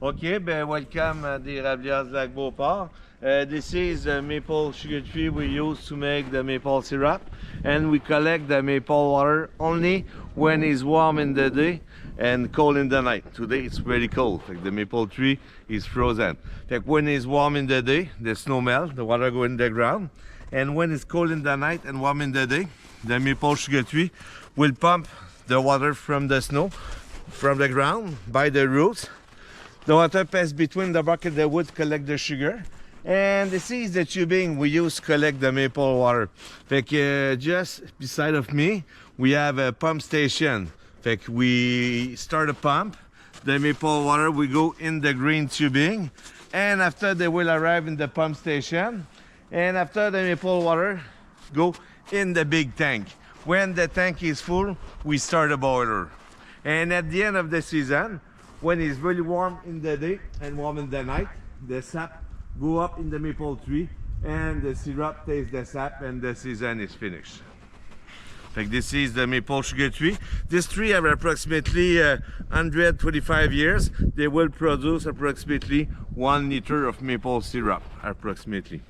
Okay, welcome at the Érablières Lac-Beauport. This is the maple sugar tree we use to make the maple syrup, and we collect the maple water only when it's warm in the day and cold in the night. Today it's very cold, like the maple tree is frozen. Like when it's warm in the day, the snow melt, the water go in the ground, and when it's cold in the night and warm in the day, the maple sugar tree will pump the water from the snow, from the ground, by the roots. The water passes between the bucket and the wood, collect the sugar. And this is the tubing we use to collect the maple water. Like, just beside of me, we have a pump station. Like, we start a pump, the maple water will go in the green tubing, and after they will arrive in the pump station, and after the maple water go in the big tank. When the tank is full, we start a boiler. And at the end of the season, when it's really warm in the day and warm in the night, the sap go up in the maple tree and the syrup tastes the sap and the season is finished. Like this is the maple sugar tree. This tree have approximately 125 years. They will produce approximately 1 liter of maple syrup, approximately.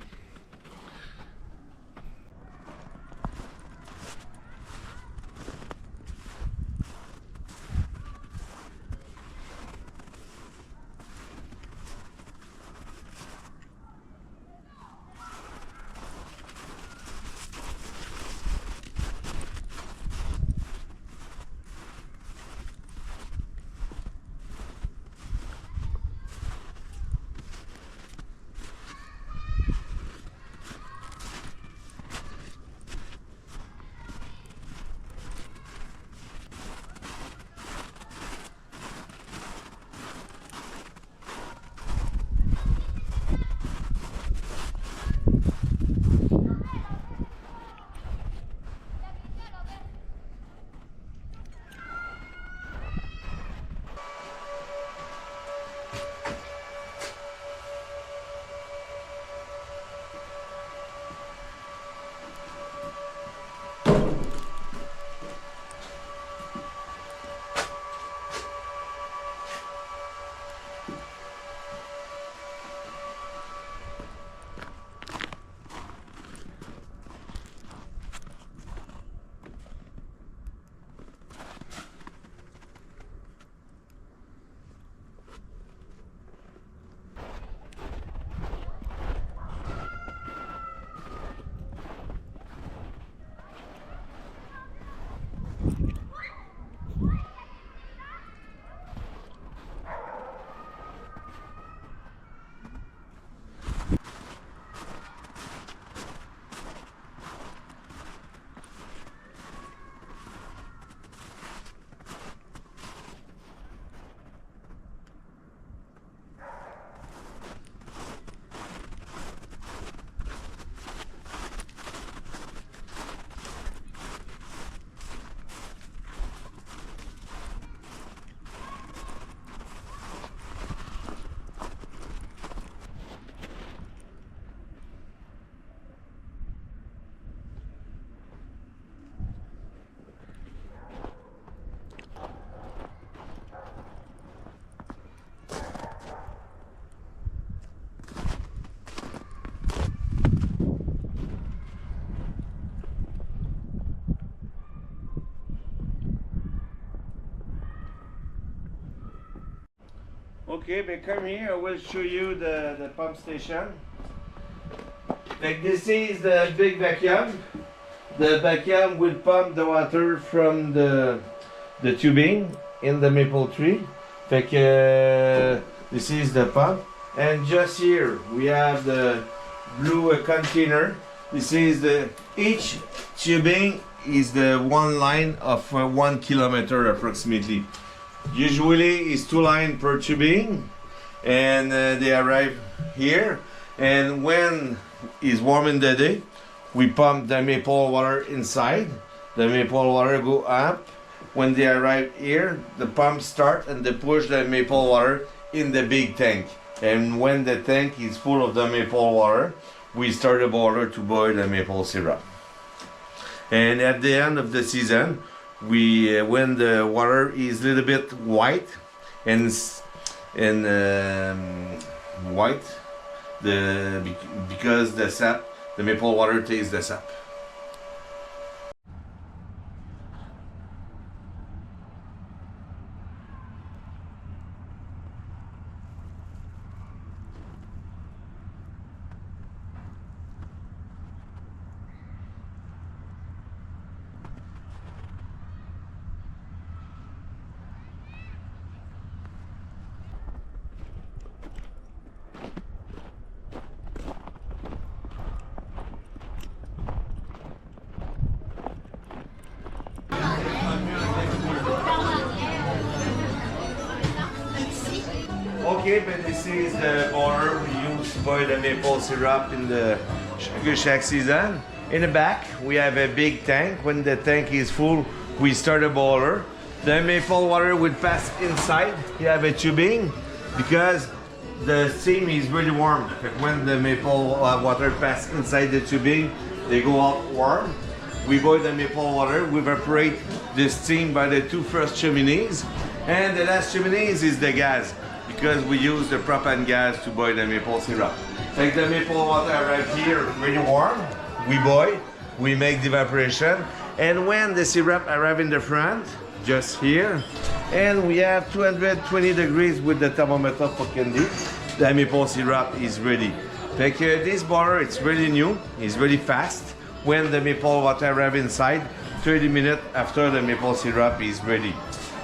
Okay, but come here, I will show you the pump station. Like this is the big vacuum. The vacuum will pump the water from the tubing in the maple tree. Like, this is the pump. And just here we have the blue container. This is each tubing is the one line of 1 kilometer approximately. Usually it's 2 lines per tubing, and they arrive here. And when it's warm in the day, we pump the maple water inside. The maple water go up. When they arrive here, the pump start and they push the maple water in the big tank. And when the tank is full of the maple water, we start a boiler to boil the maple syrup. And at the end of the season, when the water is a little bit white and in white, because the sap, the maple water tastes the sap. Okay, but this is the boiler we use to boil the maple syrup in the Sugar Shack season. In the back, we have a big tank. When the tank is full, we start a boiler. The maple water would pass inside. You have a tubing because the steam is really warm. When the maple water passes inside the tubing, they go out warm. We boil the maple water, we evaporate the steam by the two first chimneys, and the last chimneys is the gas, because we use the propane gas to boil the maple syrup. Like the maple water right here, really warm, we boil, we make the evaporation, and when the syrup arrives in the front, just here, and we have 220 degrees with the thermometer for candy, the maple syrup is ready. Like this boiler, it's really new, it's really fast. When the maple water arrives inside, 30 minutes after the maple syrup is ready.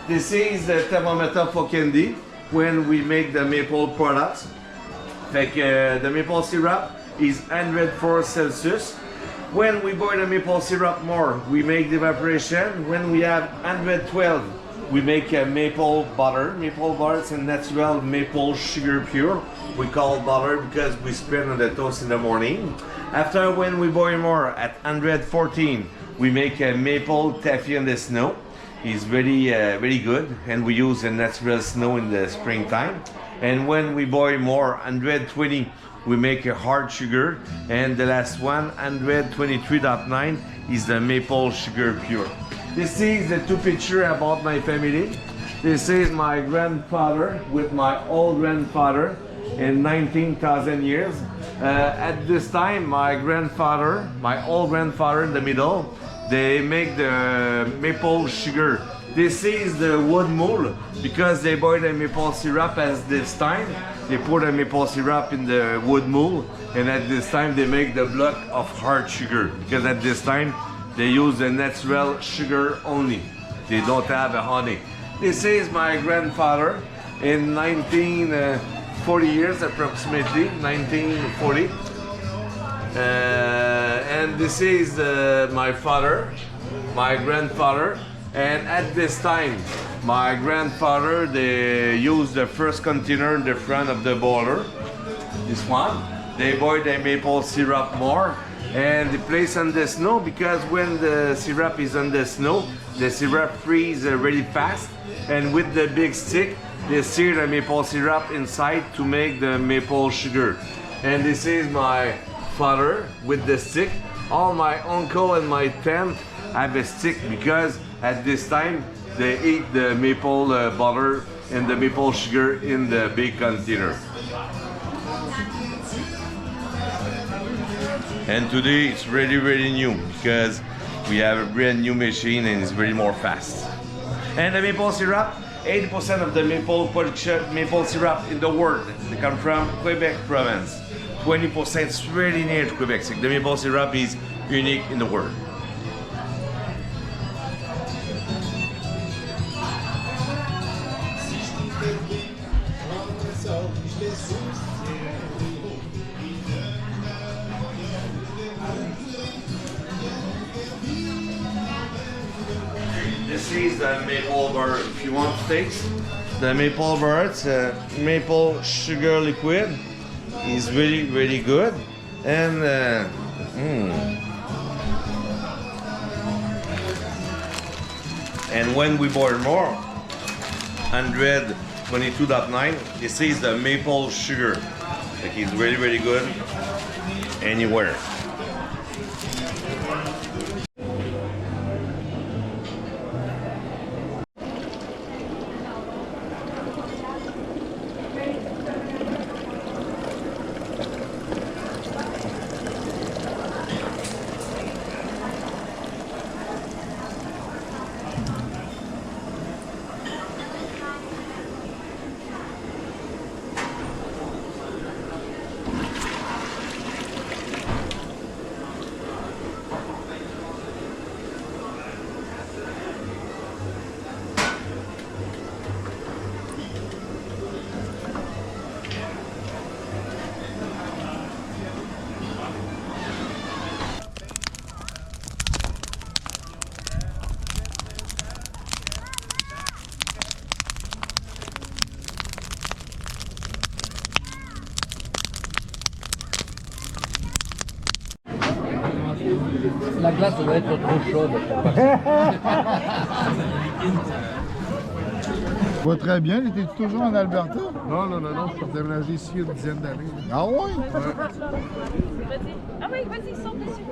This is the thermometer for candy when we make the maple products. Like the maple syrup is 104 Celsius. When we boil the maple syrup more, we make the evaporation. When we have 112, we make a maple butter. Maple butter is a natural maple sugar pure. We call butter because we spread on the toast in the morning. After, when we boil more at 114, we make a maple taffy on the snow. It's very good, and we use a natural snow in the springtime. And when we boil more, 120, we make a hard sugar. And the last one, 123.9, is the maple sugar pure. This is the two pictures about my family. This is my grandfather with my old grandfather in 19,000 years. At this time, my old grandfather in the middle, they make the maple sugar. This is the wood mold because they boil the maple syrup at this time. They put the maple syrup in the wood mold, and at this time they make the block of hard sugar because at this time they use the natural sugar only. They don't have a honey. This is my grandfather in 1940 years approximately, 1940. And this is my father, my grandfather, and at this time my grandfather, they used the first container in the front of the boiler, this one. They boil the maple syrup more and they place on the snow because when the syrup is on the snow, the syrup freezes really fast, and with the big stick they stir the maple syrup inside to make the maple sugar. And this is my father with the stick. All my uncle and my aunt have a stick because at this time they eat the maple butter and the maple sugar in the big container. And today it's really new because we have a brand new machine and it's really more fast. And the maple syrup, 80% of the maple syrup in the world, they come from Quebec province. 20% is really near to Quebec. The maple syrup is unique in the world. This is the maple butter. If you want to taste the maple butter, it's maple sugar liquid. It's really good. And and when we boil more, 122.9, this is the maple sugar. Like it's really good anywhere. La glace doit être trop chaude. Ça va très bien. Étais-tu toujours en Alberta? Non, je suis déménagé ici il y a une dizaine d'années. Ah oui? Ah oui, vas-y, sors dessus.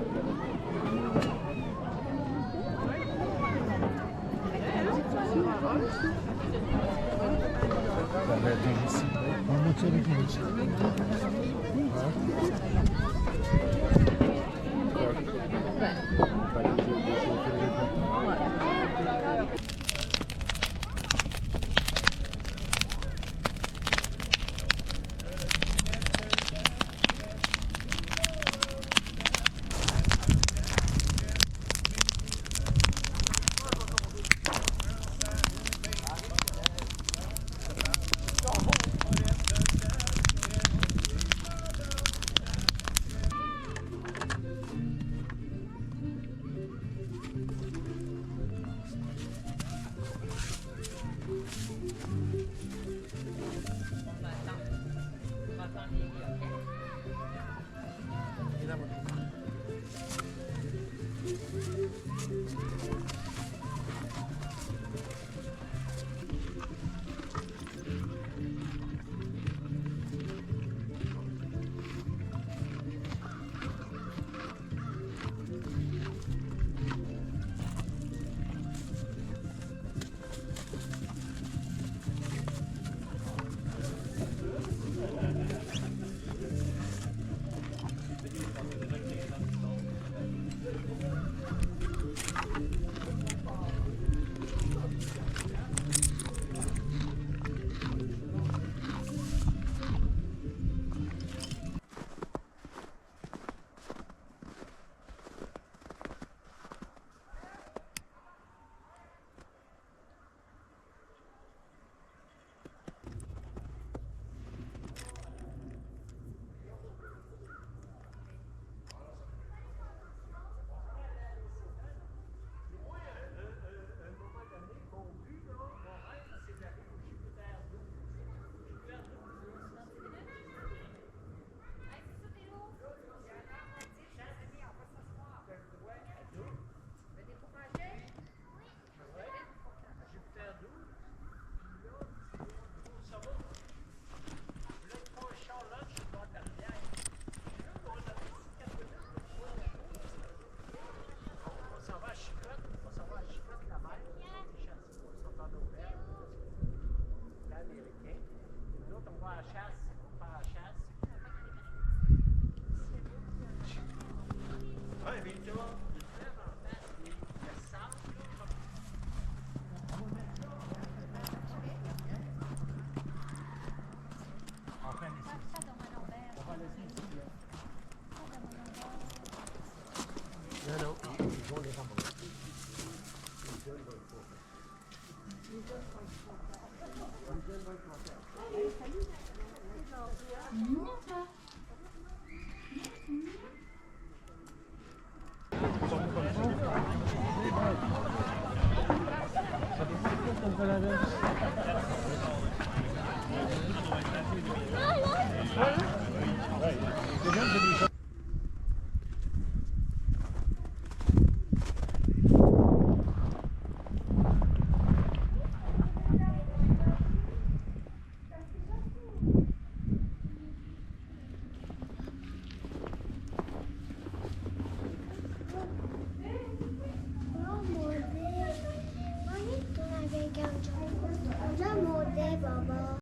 Voilà.